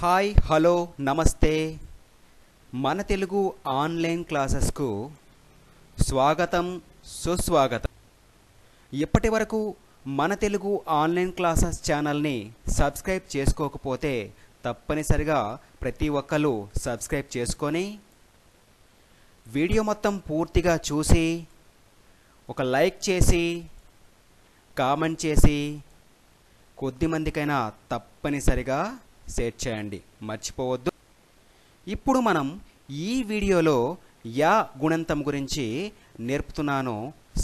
Hi hello నమస్తే మన Telugu online క్లాసెస్కు స్వాగతం సుస్వాగతం. ఇప్పటి వరకు మన తెలుగు ఆన్లైన్ క్లాసెస్ ఛానల్ని సబ్స్క్రైబ్ చేసుకోకపోతే తప్పనిసరిగా ప్రతి ఒక్కరు సబ్స్క్రైబ్ చేసుకొని వీడియో మొత్తం పూర్తిగా చూసి ఒక లైక్ చేసి కామెంట్ చేసి కొద్దిమందికైనా తప్పనిసరిగా షేర్ చేయండి, మర్చిపోవద్దు. ఇప్పుడు మనం ఈ వీడియోలో యా గుణంతం గురించి నేర్పుతున్నాను.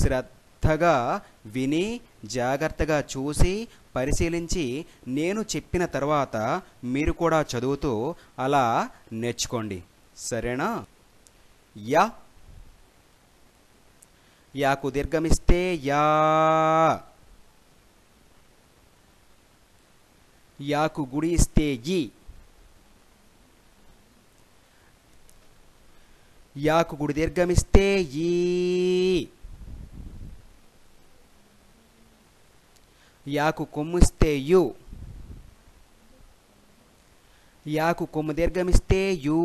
శ్రద్ధగా విని జాగ్రత్తగా చూసి పరిశీలించి నేను చెప్పిన తర్వాత మీరు కూడా చదువుతూ అలా నేర్చుకోండి, సరేనా? యా, యాకు దీర్ఘమిస్తే యా, యాకు గుడి ఇస్తే ఈ, యాకు గుడి దీర్ఘమిస్తే ఈ, యాకు కొమ్మిస్తే యు, యాకు కొమ్ము దీర్ఘమిస్తే యూ,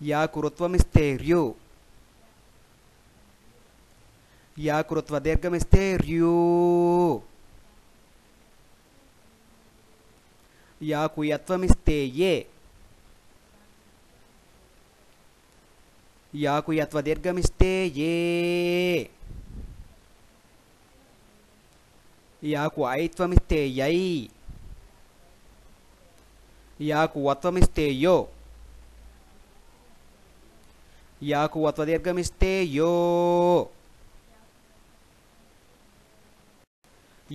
యాకు రుత్వమిస్తే ర్యు, యాకు రుత్వ దీర్ఘమిస్తే ర్యూ, యాకు యత్వమిస్తే ఏ, యాకు యత్వ దీర్ఘమిస్తే ఏ, యాకు ఐత్వమిస్తే యై, యాకు వత్వమిస్తే యో, యాకు వత్వ దీర్ఘమిస్తే యో,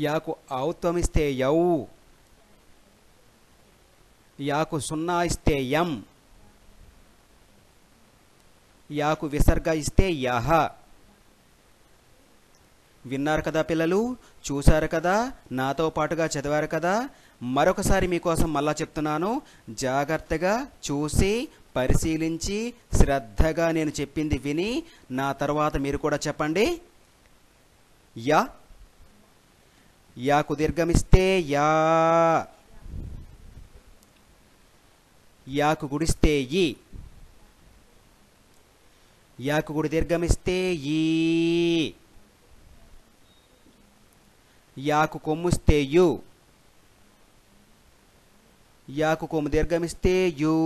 యాకు ఔత్వమిస్తే యౌ, యాకు సున్నా ఇస్తే యం, యాకు విసర్గ ఇస్తే యహ. విన్నారు కదా పిల్లలు, చూశారు కదా, నాతో పాటుగా చదివారు కదా. మరొకసారి మీకోసం మళ్ళా చెప్తున్నాను, జాగ్రత్తగా చూసి పరిశీలించి శ్రద్ధగా నేను చెప్పింది విని నా తర్వాత మీరు కూడా చెప్పండి. యా, యాకు దీర్ఘమిస్తే యా, యాకు గుడిస్తే ఈ, యాకు గుడి దీర్ఘమిస్తే ఈ, యాకు కొమ్మిస్తే యు, యాకు కొమ్ము దీర్ఘమిస్తే యూ,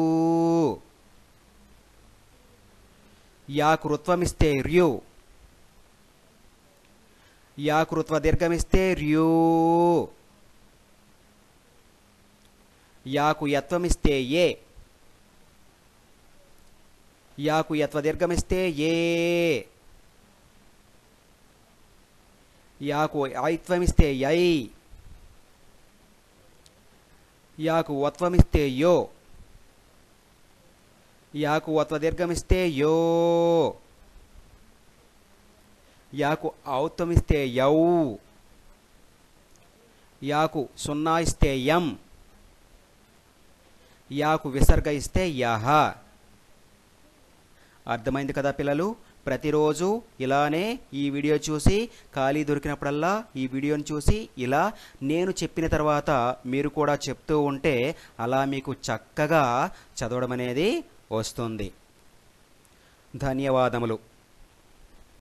యాకు రుత్వమిస్తే ర్యు, యాకు రుత్వ దీర్ఘమిస్తే ర్యూ, యాకు యత్వమిస్తే ఏ, యాకు యత్వ దీర్ఘమిస్తే ఏ, యాకు ఐత్వమిస్తే యై, యాకు వత్వమిస్తే యో, యాకు వత్వ దీర్ఘమిస్తే యో, యాకు ఔత్వమిస్తే యౌ, యాకు సున్నా ఇస్తే యం, యాకు విసర్గ ఇస్తే యహ. అర్థమైంది కదా పిల్లలు? ప్రతిరోజు ఇలానే ఈ వీడియో చూసి ఖాళీ దొరికినప్పుడల్లా ఈ వీడియోని చూసి ఇలా నేను చెప్పిన తర్వాత మీరు కూడా చెప్తూ ఉంటే అలా మీకు చక్కగా చదవడం అనేది వస్తుంది. ధన్యవాదములు.